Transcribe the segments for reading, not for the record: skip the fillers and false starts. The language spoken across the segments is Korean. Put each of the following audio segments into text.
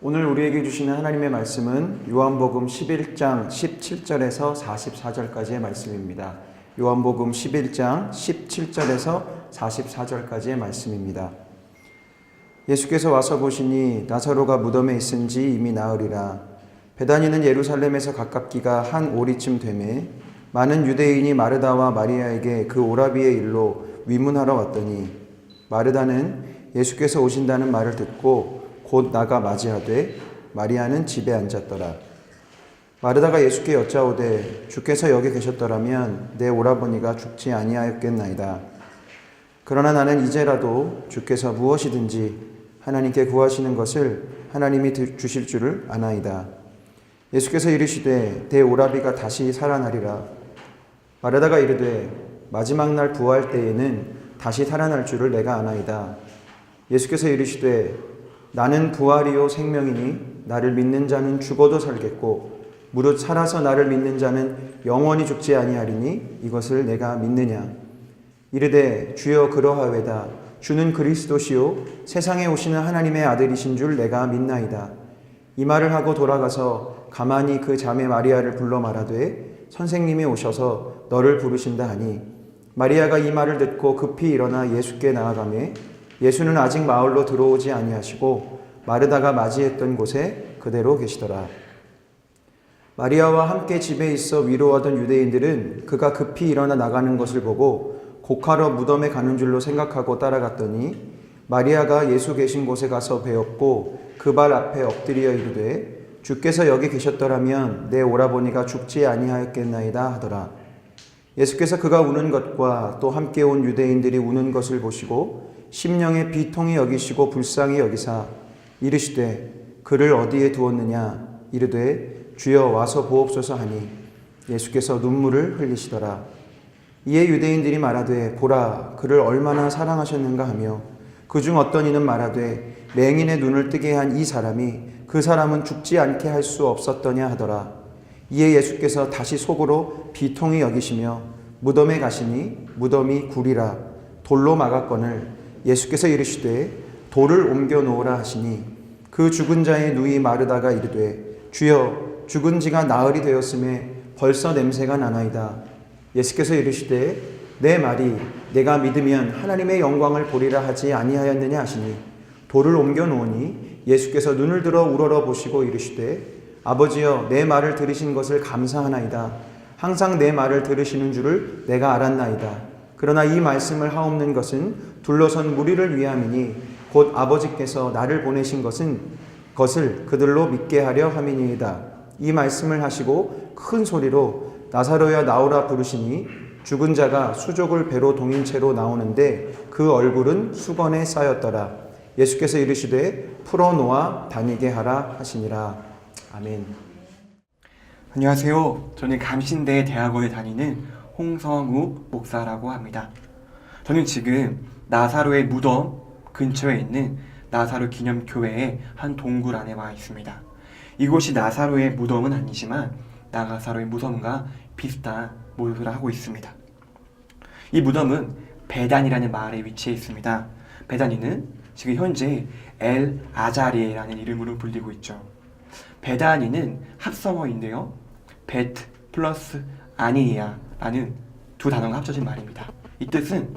오늘 우리에게 주시는 하나님의 말씀은 요한복음 11장 17절에서 44절까지의 말씀입니다. 요한복음 11장 17절에서 44절까지의 말씀입니다. 예수께서 와서 보시니 나사로가 무덤에 있은지 이미 나으리라. 베다니는 예루살렘에서 가깝기가 한 오리쯤 되매 많은 유대인이 마르다와 마리아에게 그 오라비의 일로 위문하러 왔더니 마르다는 예수께서 오신다는 말을 듣고 곧 나가 맞이하되 마리아는 집에 앉았더라. 마르다가 예수께 여짜오되 주께서 여기 계셨더라면 내 오라버니가 죽지 아니하였겠나이다. 그러나 나는 이제라도 주께서 무엇이든지 하나님께 구하시는 것을 하나님이 주실 줄을 아나이다. 예수께서 이르시되 내 오라비가 다시 살아나리라. 마르다가 이르되 마지막 날 부활 때에는 다시 살아날 줄을 내가 아나이다. 예수께서 이르시되 나는 부활이요 생명이니 나를 믿는 자는 죽어도 살겠고 무릇 살아서 나를 믿는 자는 영원히 죽지 아니하리니 이것을 내가 믿느냐. 이르되 주여 그러하외다. 주는 그리스도시요 세상에 오시는 하나님의 아들이신 줄 내가 믿나이다. 이 말을 하고 돌아가서 가만히 그 자매 마리아를 불러 말하되 선생님이 오셔서 너를 부르신다 하니 마리아가 이 말을 듣고 급히 일어나 예수께 나아가매 예수는 아직 마을로 들어오지 아니하시고 마르다가 맞이했던 곳에 그대로 계시더라. 마리아와 함께 집에 있어 위로하던 유대인들은 그가 급히 일어나 나가는 것을 보고 곡하러 무덤에 가는 줄로 생각하고 따라갔더니 마리아가 예수 계신 곳에 가서 배웠고 그 발 앞에 엎드려 이르되 주께서 여기 계셨더라면 내 오라버니가 죽지 아니하였겠나이다 하더라. 예수께서 그가 우는 것과 또 함께 온 유대인들이 우는 것을 보시고 심령에 비통히 여기시고 불쌍히 여기사 이르시되 그를 어디에 두었느냐. 이르되 주여 와서 보옵소서 하니 예수께서 눈물을 흘리시더라. 이에 유대인들이 말하되 보라 그를 얼마나 사랑하셨는가 하며 그중 어떤 이는 말하되 맹인의 눈을 뜨게 한 이 사람이 그 사람은 죽지 않게 할 수 없었더냐 하더라. 이에 예수께서 다시 속으로 비통히 여기시며 무덤에 가시니 무덤이 굴이라 돌로 막았거늘 예수께서 이르시되 돌을 옮겨 놓으라 하시니 그 죽은 자의 누이 마르다가 이르되 주여 죽은 지가 나흘이 되었음에 벌써 냄새가 나나이다. 예수께서 이르시되 내 말이 내가 믿으면 하나님의 영광을 보리라 하지 아니하였느냐 하시니 돌을 옮겨 놓으니 예수께서 눈을 들어 우러러 보시고 이르시되 아버지여 내 말을 들으신 것을 감사하나이다. 항상 내 말을 들으시는 줄을 내가 알았나이다. 그러나 이 말씀을 하옵는 것은 둘러선 무리를 위함이니 곧 아버지께서 나를 보내신 것을 그들로 믿게 하려 함이니이다. 이 말씀을 하시고 큰 소리로 나사로야 나오라 부르시니 죽은 자가 수족을 배로 동인 채로 나오는데 그 얼굴은 수건에 쌓였더라. 예수께서 이르시되 풀어놓아 다니게 하라 하시니라. 아멘. 안녕하세요. 저는 감신대 대학원에 다니는 홍성우 목사라고 합니다. 저는 지금 나사로의 무덤 근처에 있는 나사로 기념교회의 한 동굴 안에 와 있습니다. 이곳이 나사로의 무덤은 아니지만 나사로의 무덤과 비슷한 모습을 하고 있습니다. 이 무덤은 베단이라는 마을에 위치해 있습니다. 베다니는 지금 현재 엘 아자리에라는 이름으로 불리고 있죠. 베다니는 합성어인데요. 베트 플러스 아니니아라는 두 단어가 합쳐진 말입니다. 이 뜻은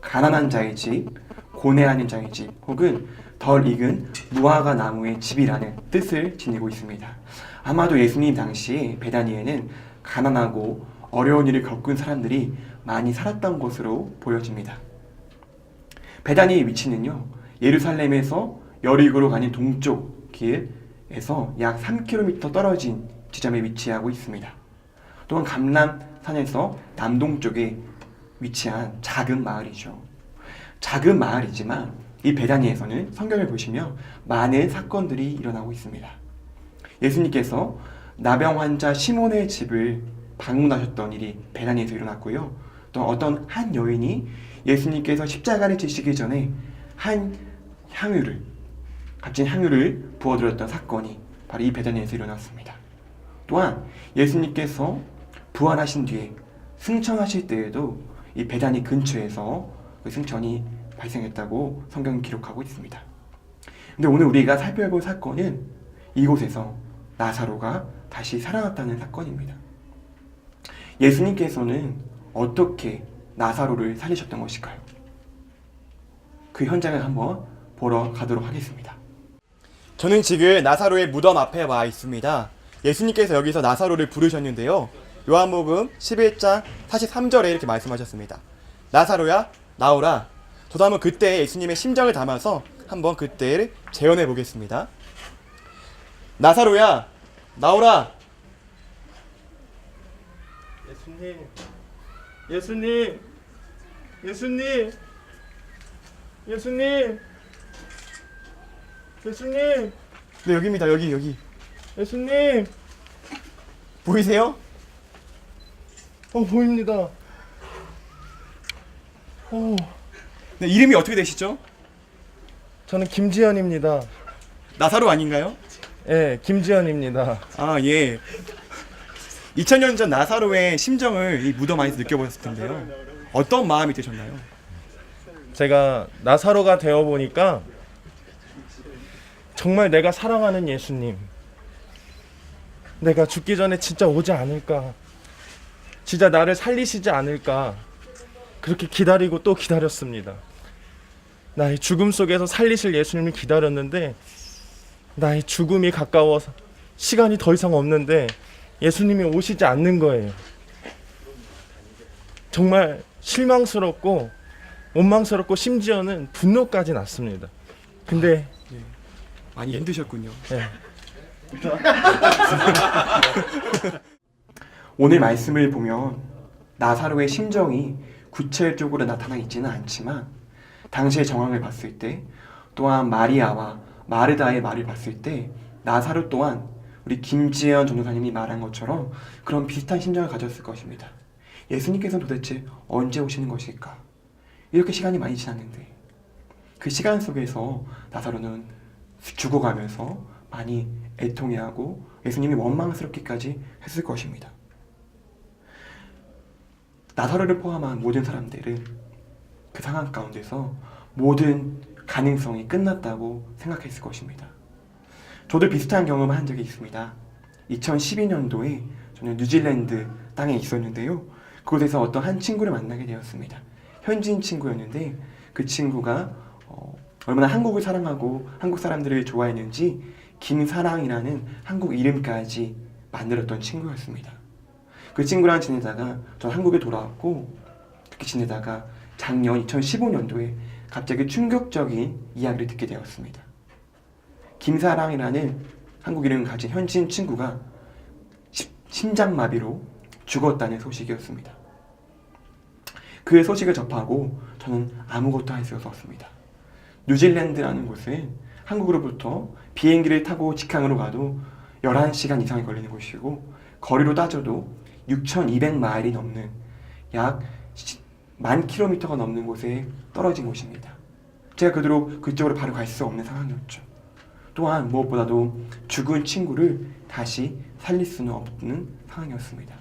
가난한 자의 집, 고뇌하는 자의 집, 혹은 덜 익은 무화과 나무의 집이라는 뜻을 지니고 있습니다. 아마도 예수님 당시 베다니에는 가난하고 어려운 일을 겪은 사람들이 많이 살았던 것으로 보여집니다. 베다니의 위치는요, 예루살렘에서 여리고로 가는 동쪽 길에서 약 3km 떨어진 지점에 위치하고 있습니다. 또한 감람산에서 남동쪽에 위치한 작은 마을이죠. 작은 마을이지만 이 베다니에서는 성경을 보시면 많은 사건들이 일어나고 있습니다. 예수님께서 나병 환자 시몬의 집을 방문하셨던 일이 베다니에서 일어났고요. 또 어떤 한 여인이 예수님께서 십자가를 지시기 전에 값진 향유를 부어드렸던 사건이 바로 이 베다니에서 일어났습니다. 또한 예수님께서 부활하신 뒤에 승천하실 때에도 이 베다니 근처에서 그 승천이 발생했다고 성경은 기록하고 있습니다. 근데 오늘 우리가 살펴볼 사건은 이곳에서 나사로가 다시 살아났다는 사건입니다. 예수님께서는 어떻게 나사로를 살리셨던 것일까요? 그 현장을 한번 보러 가도록 하겠습니다. 저는 지금 나사로의 무덤 앞에 와 있습니다. 예수님께서 여기서 나사로를 부르셨는데요. 요한복음 11장 43절에 이렇게 말씀하셨습니다. 나사로야 나오라. 저도 한번 그때 예수님의 심정을 담아서 한번 그때를 재현해 보겠습니다. 나사로야 나오라. 예수님, 예수님, 예수님, 예수님, 예수님, 네, 여기입니다. 여기. 예수님. 보이세요? 보입니다. 네, 이름이 어떻게 되시죠? 저는 김지현입니다. 나사로 아닌가요? 예, 김지현입니다. 아, 예. 2000년 전 나사로의 심정을 이 무덤 안에서 느껴보셨을 텐데요. 어떤 마음이 드셨나요? 제가 나사로가 되어 보니까 정말 내가 사랑하는 예수님, 내가 죽기 전에 진짜 오지 않을까, 진짜 나를 살리시지 않을까, 그렇게 기다리고 또 기다렸습니다. 나의 죽음 속에서 살리실 예수님을 기다렸는데 나의 죽음이 가까워서 시간이 더 이상 없는데 예수님이 오시지 않는 거예요. 정말 실망스럽고 원망스럽고 심지어는 분노까지 났습니다. 근데 많이 힘드셨군요. 예, 오늘 말씀을 보면 나사로의 심정이 구체적으로 나타나 있지는 않지만 당시의 정황을 봤을 때, 또한 마리아와 마르다의 말을 봤을 때 나사로 또한 우리 김지연 전도사님이 말한 것처럼 그런 비슷한 심정을 가졌을 것입니다. 예수님께서는 도대체 언제 오시는 것일까? 이렇게 시간이 많이 지났는데 그 시간 속에서 나사로는 죽어가면서 많이 애통해하고 예수님이 원망스럽기까지 했을 것입니다. 나사로를 포함한 모든 사람들은 그 상황 가운데서 모든 가능성이 끝났다고 생각했을 것입니다. 저도 비슷한 경험을 한 적이 있습니다. 2012년도에 저는 뉴질랜드 땅에 있었는데요. 그곳에서 어떤 한 친구를 만나게 되었습니다. 현지인 친구였는데 그 친구가 얼마나 한국을 사랑하고 한국 사람들을 좋아했는지 김사랑이라는 한국 이름까지 만들었던 친구였습니다. 그 친구랑 지내다가 전 한국에 돌아왔고 그렇게 지내다가 작년 2015년도에 갑자기 충격적인 이야기를 듣게 되었습니다. 김사랑이라는 한국 이름을 가진 현지인 친구가 심장마비로 죽었다는 소식이었습니다. 그 소식을 접하고 저는 아무것도 할 수 없었습니다. 뉴질랜드라는 곳은 한국으로부터 비행기를 타고 직항으로 가도 11시간 이상이 걸리는 곳이고 거리로 따져도 6,200마일이 넘는 약 10,000km가 넘는 곳에 떨어진 곳입니다. 제가 그쪽으로 바로 갈 수 없는 상황이었죠. 또한 무엇보다도 죽은 친구를 다시 살릴 수는 없는 상황이었습니다.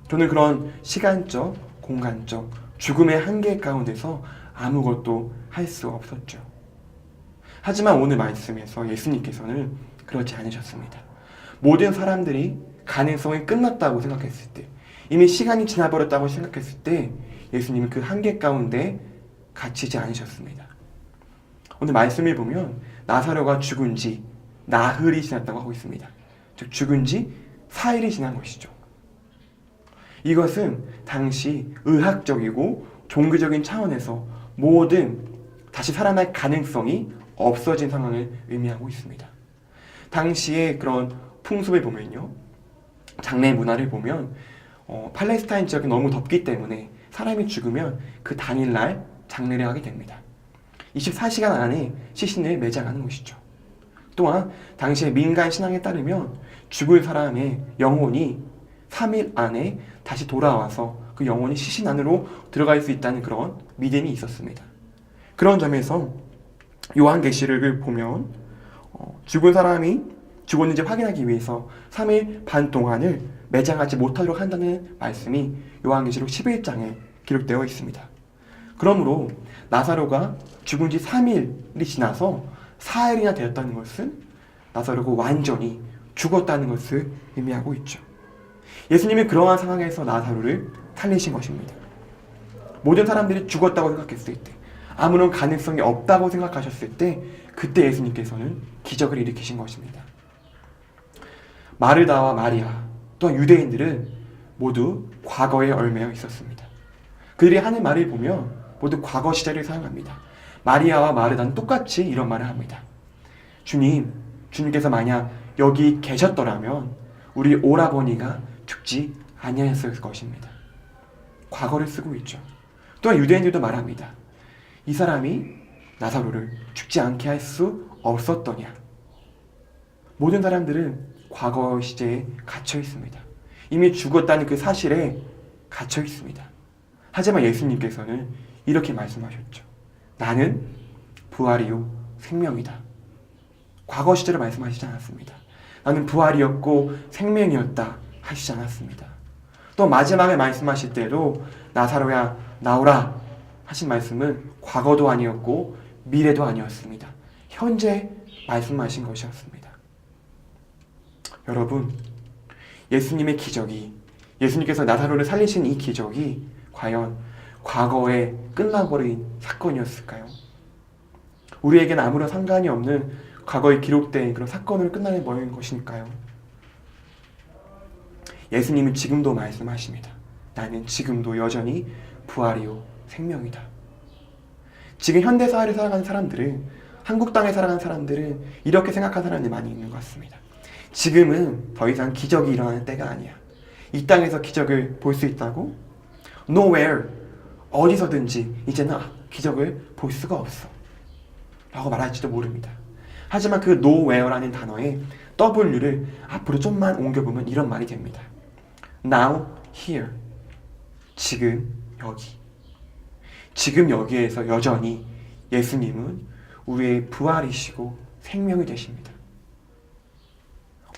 저는 그런 시간적, 공간적 죽음의 한계 가운데서 아무것도 할 수 없었죠. 하지만 오늘 말씀에서 예수님께서는 그렇지 않으셨습니다. 모든 사람들이 가능성이 끝났다고 생각했을 때, 이미 시간이 지나버렸다고 생각했을 때 예수님은 그 한계 가운데 갇히지 않으셨습니다. 오늘 말씀을 보면 나사로가 죽은 지 나흘이 지났다고 하고 있습니다. 즉 죽은 지 4일이 지난 것이죠. 이것은 당시 의학적이고 종교적인 차원에서 모든 다시 살아날 가능성이 없어진 상황을 의미하고 있습니다. 당시의 그런 풍습을 보면요, 장례 문화를 보면 팔레스타인 지역이 너무 덥기 때문에 사람이 죽으면 그 당일날 장례를 하게 됩니다. 24시간 안에 시신을 매장하는 것이죠. 또한 당시의 민간 신앙에 따르면 죽을 사람의 영혼이 3일 안에 다시 돌아와서 그 영혼이 시신 안으로 들어갈 수 있다는 그런 믿음이 있었습니다. 그런 점에서 요한계시록을 보면 죽은 사람이 죽었는지 확인하기 위해서 3일 반 동안을 매장하지 못하도록 한다는 말씀이 요한계시록 11장에 기록되어 있습니다. 그러므로 나사로가 죽은 지 3일이 지나서 4일이나 되었다는 것은 나사로가 완전히 죽었다는 것을 의미하고 있죠. 예수님이 그러한 상황에서 나사로를 살리신 것입니다. 모든 사람들이 죽었다고 생각했을 때, 아무런 가능성이 없다고 생각하셨을 때, 그때 예수님께서는 기적을 일으키신 것입니다. 마르다와 마리아 또한 유대인들은 모두 과거에 얽매여 있었습니다. 그들이 하는 말을 보면 모두 과거 시제를 사용합니다. 마리아와 마르다는 똑같이 이런 말을 합니다. 주님께서 만약 여기 계셨더라면 우리 오라버니가 죽지 아니하였을 것입니다. 과거를 쓰고 있죠. 또한 유대인들도 말합니다. 이 사람이 나사로를 죽지 않게 할 수 없었더냐. 모든 사람들은 과거 시제에 갇혀 있습니다. 이미 죽었다는 그 사실에 갇혀 있습니다. 하지만 예수님께서는 이렇게 말씀하셨죠. 나는 부활이요 생명이다. 과거 시제를 말씀하시지 않았습니다. 나는 부활이었고 생명이었다 하시지 않았습니다. 또 마지막에 말씀하실 때도 나사로야 나오라 하신 말씀은 과거도 아니었고 미래도 아니었습니다. 현재 말씀하신 것이었습니다. 여러분, 예수님의 기적이, 예수님께서 나사로를 살리신 이 기적이 과연 과거에 끝나버린 사건이었을까요? 우리에게는 아무런 상관이 없는 과거에 기록된 그런 사건으로 끝나버린 것일까요? 예수님은 지금도 말씀하십니다. 나는 지금도 여전히 부활이요 생명이다. 지금 현대사회를 살아가는 사람들은, 한국 땅에 살아가는 사람들은 이렇게 생각하는 사람들이 많이 있는 것 같습니다. 지금은 더 이상 기적이 일어나는 때가 아니야. 이 땅에서 기적을 볼 수 있다고? Nowhere, 어디서든지 이제는 기적을 볼 수가 없어 라고 말할지도 모릅니다. 하지만 그 nowhere라는 단어에 W를 앞으로 좀만 옮겨보면 이런 말이 됩니다. Now, here, 지금, 여기. 지금 여기에서 여전히 예수님은 우리의 부활이시고 생명이 되십니다.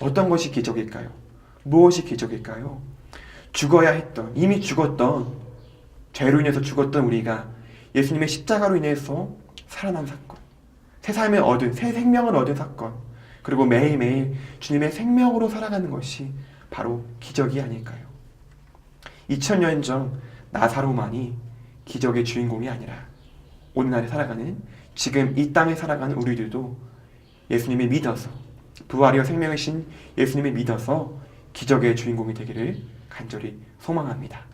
어떤 것이 기적일까요? 무엇이 기적일까요? 죽어야 했던, 이미 죽었던, 죄로 인해서 죽었던 우리가 예수님의 십자가로 인해서 살아난 사건, 새 삶을 얻은, 새 생명을 얻은 사건, 그리고 매일매일 주님의 생명으로 살아가는 것이 바로 기적이 아닐까요? 2000년 전 나사로만이 기적의 주인공이 아니라 오늘날에 살아가는, 지금 이 땅에 살아가는 우리들도 예수님을 믿어서, 부활이요 생명이신 예수님을 믿어서 기적의 주인공이 되기를 간절히 소망합니다.